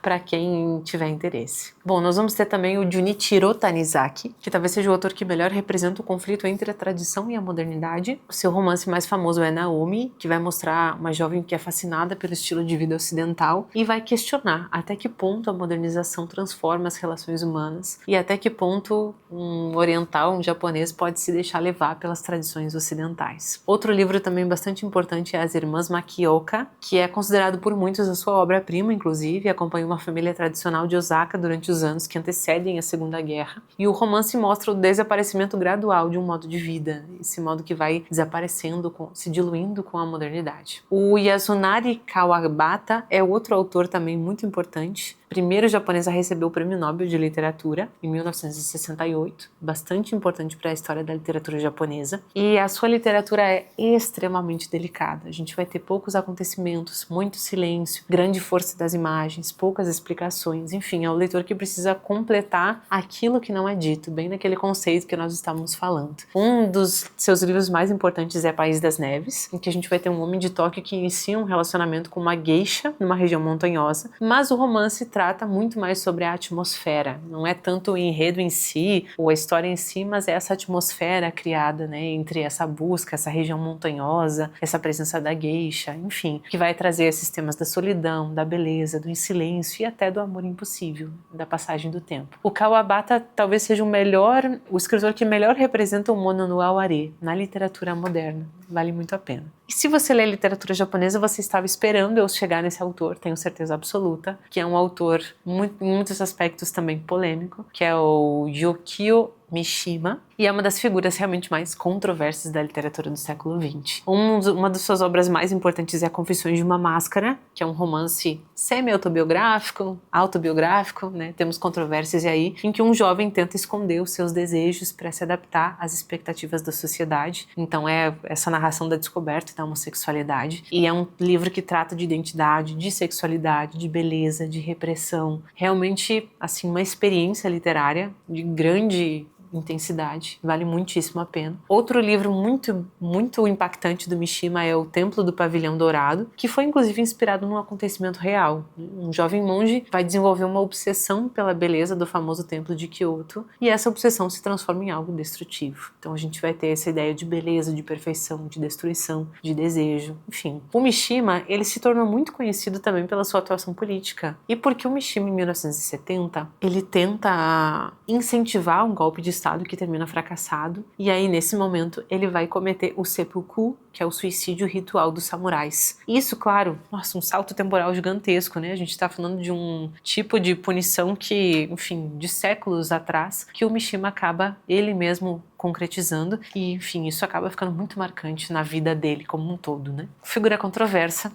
para quem tiver interesse. Bom, nós vamos ter também o Junichiro Tanizaki, que talvez seja o autor que melhor representa o conflito entre a tradição e a modernidade. O seu romance mais famoso é Naomi, que vai mostrar uma jovem que é fascinada pelo estilo de vida ocidental e vai questionar até que ponto a modernização transforma as relações humanas e até que ponto um oriental, um japonês, pode se deixar levar pelas tradições ocidentais. Outro livro também bastante importante é As Irmãs Makioka, que é considerado por muitos a sua obra-prima, inclusive, acompanha uma família tradicional de Osaka durante os anos que antecedem a Segunda Guerra. E o romance mostra o desaparecimento gradual de um modo de vida, esse modo que vai desaparecendo, se diluindo com a modernidade. O Yasunari Kawabata é outro autor também muito importante. Primeiro japonês a receber o Prêmio Nobel de Literatura, em 1968, bastante importante para a história da literatura japonesa. E a sua literatura é extremamente delicada. A gente vai ter poucos acontecimentos, muito silêncio, grande força das imagens, poucas explicações. Enfim, é o leitor que precisa completar aquilo que não é dito, bem naquele conceito que nós estávamos falando. Um dos seus livros mais importantes é País das Neves, em que a gente vai ter um homem de Tóquio que inicia um relacionamento com uma geisha numa região montanhosa, mas o romance trata muito mais sobre a atmosfera, não é tanto o enredo em si ou a história em si, mas é essa atmosfera criada, né, entre essa busca, essa região montanhosa, essa presença da geisha, enfim, que vai trazer esses temas da solidão, da beleza, do silêncio e até do amor impossível, da passagem do tempo. O Kawabata talvez seja o escritor que melhor representa o mono no aware na literatura moderna, vale muito a pena. E se você lê literatura japonesa, você estava esperando eu chegar nesse autor, tenho certeza absoluta, que é um autor em muitos aspectos também polêmico, que é o Yukio Mishima, e é uma das figuras realmente mais controversas da literatura do século XX. Uma das suas obras mais importantes é Confissões de uma Máscara, que é um romance semi-autobiográfico, autobiográfico, né? Temos controvérsias aí, em que um jovem tenta esconder os seus desejos para se adaptar às expectativas da sociedade. Então é essa narração da descoberta da homossexualidade, e é um livro que trata de identidade, de sexualidade, de beleza, de repressão. Realmente, assim, uma experiência literária de grande intensidade, vale muitíssimo a pena. Outro livro muito impactante do Mishima é O Templo do Pavilhão Dourado, que foi inclusive inspirado num acontecimento real. Um jovem monge vai desenvolver uma obsessão pela beleza do famoso templo de Kyoto, e essa obsessão se transforma em algo destrutivo. Então a gente vai ter essa ideia de beleza, de perfeição, de destruição, de desejo, enfim. O Mishima, ele se tornou muito conhecido também pela sua atuação política. E porque o Mishima, em 1970, ele tenta incentivar um golpe de Estado que termina fracassado, e aí nesse momento ele vai cometer o seppuku, que é o suicídio ritual dos samurais. Isso, claro, nossa, um salto temporal gigantesco, né? A gente tá falando de um tipo de punição que, enfim, de séculos atrás, que o Mishima acaba ele mesmo concretizando, e enfim, isso acaba ficando muito marcante na vida dele como um todo, né? Figura controversa,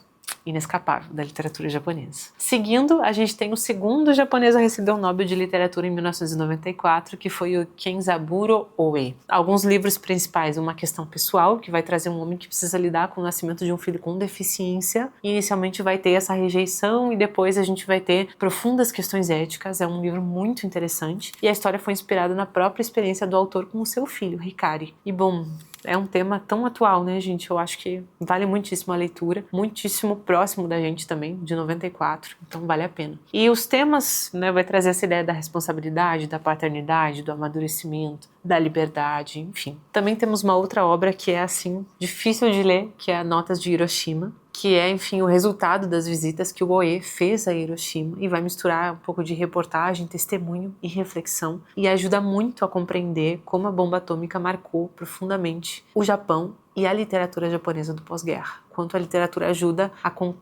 inescapável da literatura japonesa. Seguindo, a gente tem o segundo japonês a receber o Nobel de Literatura em 1994, que foi o Kenzaburo Oe. Alguns livros principais, Uma Questão Pessoal, que vai trazer um homem que precisa lidar com o nascimento de um filho com deficiência. Inicialmente vai ter essa rejeição e depois a gente vai ter profundas questões éticas. É um livro muito interessante e a história foi inspirada na própria experiência do autor com o seu filho, Hikari. E bom, é um tema tão atual, né, gente? Eu acho que vale muitíssimo a leitura, muitíssimo próximo da gente também, de 94, então vale a pena. E os temas, né, vai trazer essa ideia da responsabilidade, da paternidade, do amadurecimento, da liberdade, enfim. Também temos uma outra obra que é, assim, difícil de ler, que é Notas de Hiroshima, que é, enfim, o resultado das visitas que o Oe fez a Hiroshima e vai misturar um pouco de reportagem, testemunho e reflexão, e ajuda muito a compreender como a bomba atômica marcou profundamente o Japão e a literatura japonesa do pós-guerra. quanto a literatura ajuda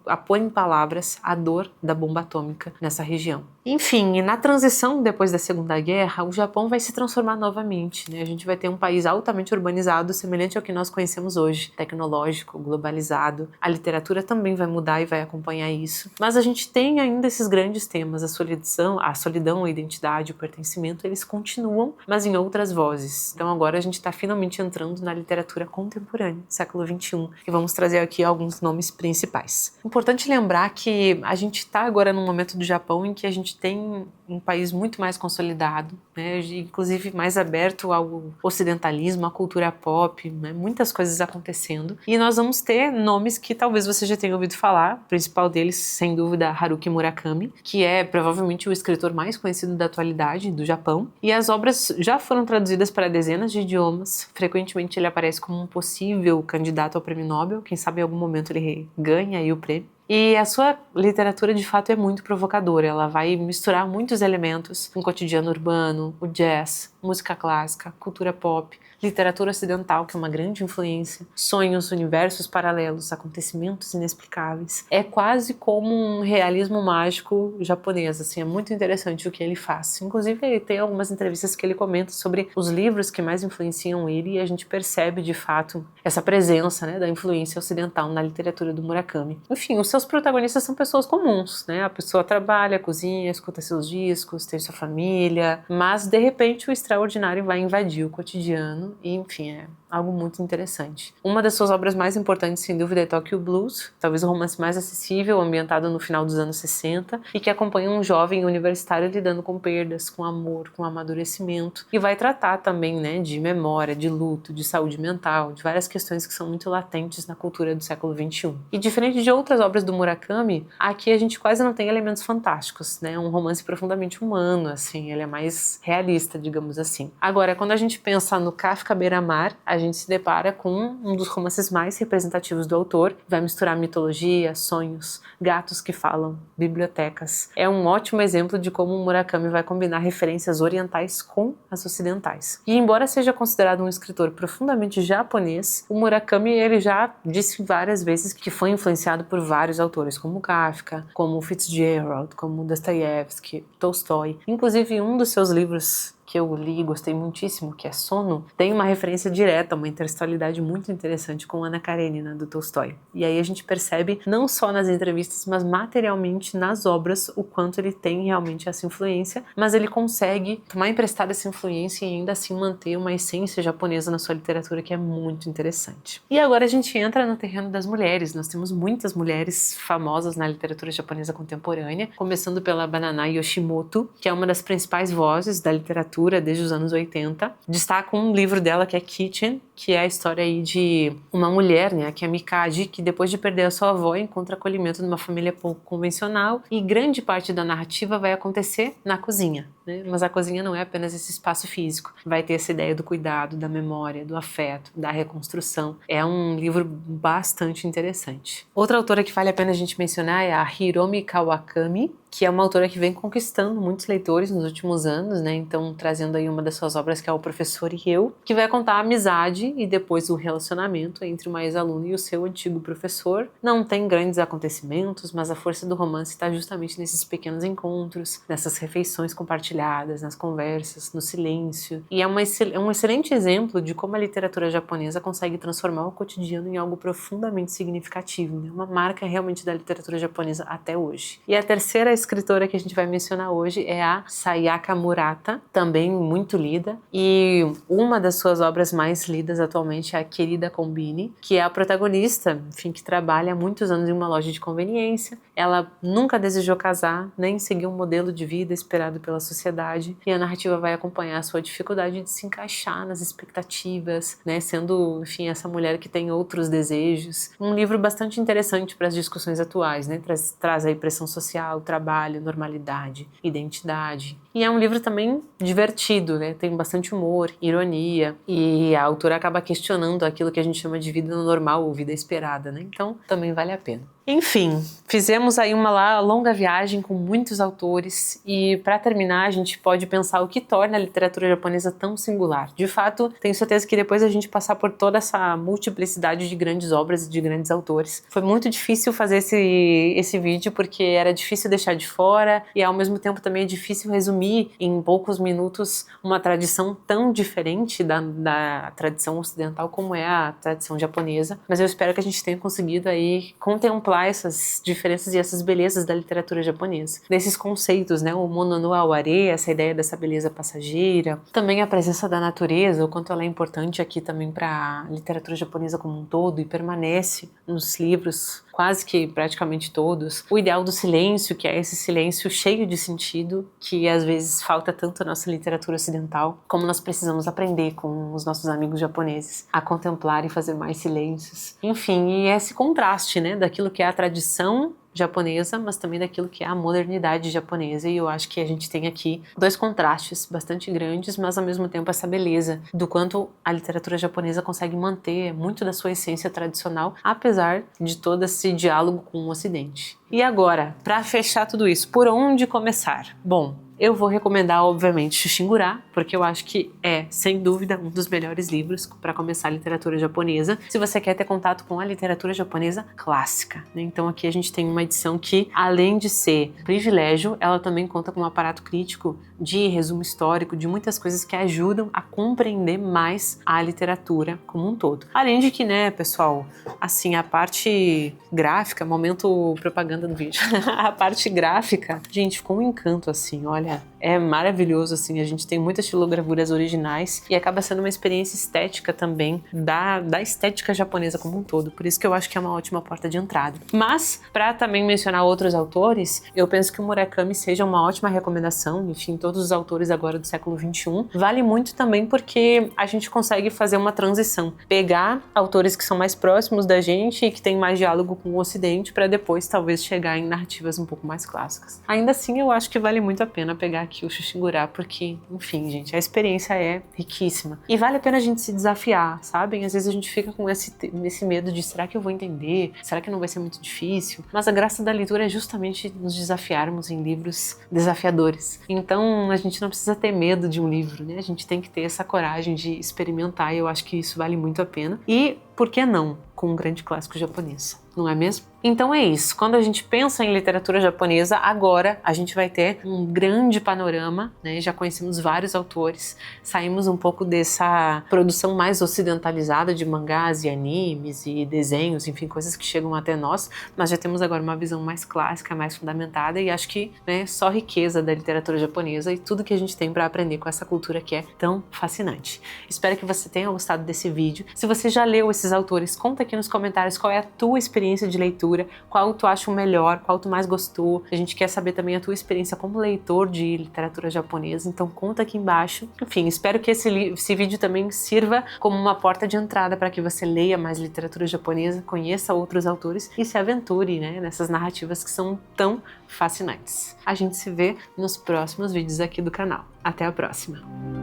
a pôr em palavras a dor da bomba atômica nessa região. Enfim, na transição depois da Segunda Guerra, o Japão vai se transformar novamente, né? A gente vai ter um país altamente urbanizado, semelhante ao que nós conhecemos hoje, tecnológico, globalizado. A literatura também vai mudar e vai acompanhar isso. Mas a gente tem ainda esses grandes temas, a solidão, a identidade, o pertencimento, eles continuam, mas em outras vozes. Então agora a gente está finalmente entrando na literatura contemporânea, século XXI, e vamos trazer aqui alguns nomes principais. Importante lembrar que a gente está agora num momento do Japão em que a gente tem um país muito mais consolidado, né, inclusive mais aberto ao ocidentalismo, à cultura pop, né, muitas coisas acontecendo. E nós vamos ter nomes que talvez você já tenha ouvido falar, o principal deles, sem dúvida, Haruki Murakami, que é provavelmente o escritor mais conhecido da atualidade do Japão. E as obras já foram traduzidas para dezenas de idiomas. Frequentemente ele aparece como um possível candidato ao prêmio Nobel. Quem sabe em algum momento ele ganha aí o prêmio. E a sua literatura, de fato, é muito provocadora. Ela vai misturar muitos elementos, um cotidiano urbano, o jazz, música clássica, cultura pop, literatura ocidental, que é uma grande influência, sonhos, universos paralelos, acontecimentos inexplicáveis. É quase como um realismo mágico japonês, assim, é muito interessante o que ele faz. Inclusive, ele tem algumas entrevistas que ele comenta sobre os livros que mais influenciam ele, e a gente percebe, de fato, essa presença, né, da influência ocidental na literatura do Murakami. Enfim, os seus protagonistas são pessoas comuns, né? A pessoa trabalha, cozinha, escuta seus discos, tem sua família, mas de repente o extraordinário vai invadir o cotidiano e, enfim, é algo muito interessante. Uma das suas obras mais importantes, sem dúvida, é Tokyo Blues, talvez o romance mais acessível, ambientado no final dos anos 60, e que acompanha um jovem universitário lidando com perdas, com amor, com amadurecimento, e vai tratar também, né, de memória, de luto, de saúde mental, de várias questões que são muito latentes na cultura do século XXI. E diferente de outras obras do Murakami, aqui a gente quase não tem elementos fantásticos, né? Um romance profundamente humano, assim, ele é mais realista, digamos assim. Agora, quando a gente pensa no Kafka Beira-Mar, a gente se depara com um dos romances mais representativos do autor, vai misturar mitologia, sonhos, gatos que falam, bibliotecas. É um ótimo exemplo de como o Murakami vai combinar referências orientais com as ocidentais. E embora seja considerado um escritor profundamente japonês, o Murakami, ele já disse várias vezes que foi influenciado por vários autores, como Kafka, como Fitzgerald, como Dostoiévski, Tolstói. Inclusive, um dos seus livros que eu li e gostei muitíssimo, que é Sono, tem uma referência direta, uma intertextualidade muito interessante com Ana Karenina, do Tolstói. E aí a gente percebe, não só nas entrevistas, mas materialmente nas obras, o quanto ele tem realmente essa influência, mas ele consegue tomar emprestada essa influência e ainda assim manter uma essência japonesa na sua literatura, que é muito interessante. E agora a gente entra no terreno das mulheres. Nós temos muitas mulheres famosas na literatura japonesa contemporânea, começando pela Banana Yoshimoto, que é uma das principais vozes da literatura desde os anos 80. Destaca um livro dela que é Kitchen, que é a história aí de uma mulher, né, que é a Mikadi, que depois de perder a sua avó encontra acolhimento numa família pouco convencional, e grande parte da narrativa vai acontecer na cozinha, né? Mas a cozinha não é apenas esse espaço físico, vai ter essa ideia do cuidado, da memória, do afeto, da reconstrução. É um livro bastante interessante. Outra autora que vale a pena a gente mencionar é a Hiromi Kawakami, que é uma autora que vem conquistando muitos leitores nos últimos anos, né? Então, trazendo aí uma das suas obras, que é O Professor e Eu, que vai contar a amizade e depois o relacionamento entre uma ex-aluna e o seu antigo professor. Não tem grandes acontecimentos, mas a força do romance está justamente nesses pequenos encontros, nessas refeições compartilhadas, nas conversas, no silêncio. E é um excelente exemplo de como a literatura japonesa consegue transformar o cotidiano em algo profundamente significativo, né? Uma marca realmente da literatura japonesa até hoje. E a terceira escritora que a gente vai mencionar hoje é a Sayaka Murata, também muito lida, e uma das suas obras mais lidas atualmente é a Querida Combine, que é a protagonista, enfim, que trabalha há muitos anos em uma loja de conveniência. Ela nunca desejou casar, nem seguir um modelo de vida esperado pela sociedade, e a narrativa vai acompanhar a sua dificuldade de se encaixar nas expectativas, né, sendo, enfim, essa mulher que tem outros desejos. Um livro bastante interessante para as discussões atuais, né, traz aí pressão social, trabalho, normalidade, identidade. E é um livro também divertido, né? Tem bastante humor, ironia, e a autora acaba questionando aquilo que a gente chama de vida normal ou vida esperada, né? Então também vale a pena. Enfim, fizemos aí uma longa viagem com muitos autores e para terminar a gente pode pensar o que torna a literatura japonesa tão singular. De fato, tenho certeza que depois a gente passar por toda essa multiplicidade de grandes obras e de grandes autores, foi muito difícil fazer esse vídeo porque era difícil deixar de fora e ao mesmo tempo também é difícil resumir em poucos minutos uma tradição tão diferente da tradição ocidental como é a tradição japonesa, mas eu espero que a gente tenha conseguido aí contemplar essas diferenças e essas belezas da literatura japonesa. Desses conceitos, né, o mono no aware, essa ideia dessa beleza passageira, também a presença da natureza, o quanto ela é importante aqui também para a literatura japonesa como um todo e permanece nos livros quase que praticamente todos. O ideal do silêncio, que é esse silêncio cheio de sentido, que às vezes falta tanto na nossa literatura ocidental, como nós precisamos aprender com os nossos amigos japoneses a contemplar e fazer mais silêncios. Enfim, e esse contraste, né, daquilo que é a tradição japonesa, mas também daquilo que é a modernidade japonesa, e eu acho que a gente tem aqui dois contrastes bastante grandes, mas ao mesmo tempo essa beleza do quanto a literatura japonesa consegue manter muito da sua essência tradicional, apesar de todo esse diálogo com o Ocidente. E agora, para fechar tudo isso, por onde começar? Bom, eu vou recomendar, obviamente, Shushingura, porque eu acho que é, sem dúvida, um dos melhores livros para começar a literatura japonesa, se você quer ter contato com a literatura japonesa clássica, né? Então aqui a gente tem uma edição que, além de ser privilégio, ela também conta com um aparato crítico de resumo histórico, de muitas coisas que ajudam a compreender mais a literatura como um todo. Além de que, né, pessoal, assim, a parte gráfica, momento propaganda no vídeo, a parte gráfica, gente, ficou um encanto, assim, olha, é maravilhoso, assim, a gente tem muitas xilogravuras originais e acaba sendo uma experiência estética também da estética japonesa como um todo, por isso que eu acho que é uma ótima porta de entrada. Mas, para também mencionar outros autores, eu penso que o Murakami seja uma ótima recomendação, enfim, todos os autores agora do século XXI, vale muito também porque a gente consegue fazer uma transição, pegar autores que são mais próximos da gente e que tem mais diálogo com o Ocidente para depois talvez chegar em narrativas um pouco mais clássicas. Ainda assim, eu acho que vale muito a pena pegar aqui o Shushingura, porque, enfim, gente, a experiência é riquíssima. E vale a pena a gente se desafiar, sabem? Às vezes a gente fica com esse medo de será que eu vou entender? Será que não vai ser muito difícil? Mas a graça da leitura é justamente nos desafiarmos em livros desafiadores. Então, a gente não precisa ter medo de um livro, né? A gente tem que ter essa coragem de experimentar e eu acho que isso vale muito a pena. E, por que não, com um grande clássico japonês, não é mesmo? Então é isso, quando a gente pensa em literatura japonesa, agora a gente vai ter um grande panorama, né? Já conhecemos vários autores, saímos um pouco dessa produção mais ocidentalizada de mangás e animes e desenhos, enfim, coisas que chegam até nós, mas já temos agora uma visão mais clássica, mais fundamentada e acho que, né, só riqueza da literatura japonesa e tudo que a gente tem para aprender com essa cultura que é tão fascinante. Espero que você tenha gostado desse vídeo. Se você já leu esses autores, conta aqui nos comentários qual é a tua experiência de leitura, qual tu acha o melhor, qual tu mais gostou. A gente quer saber também a tua experiência como leitor de literatura japonesa, então conta aqui embaixo. Enfim, espero que esse vídeo também sirva como uma porta de entrada para que você leia mais literatura japonesa, conheça outros autores e se aventure, né, nessas narrativas que são tão fascinantes. A gente se vê nos próximos vídeos aqui do canal. Até a próxima!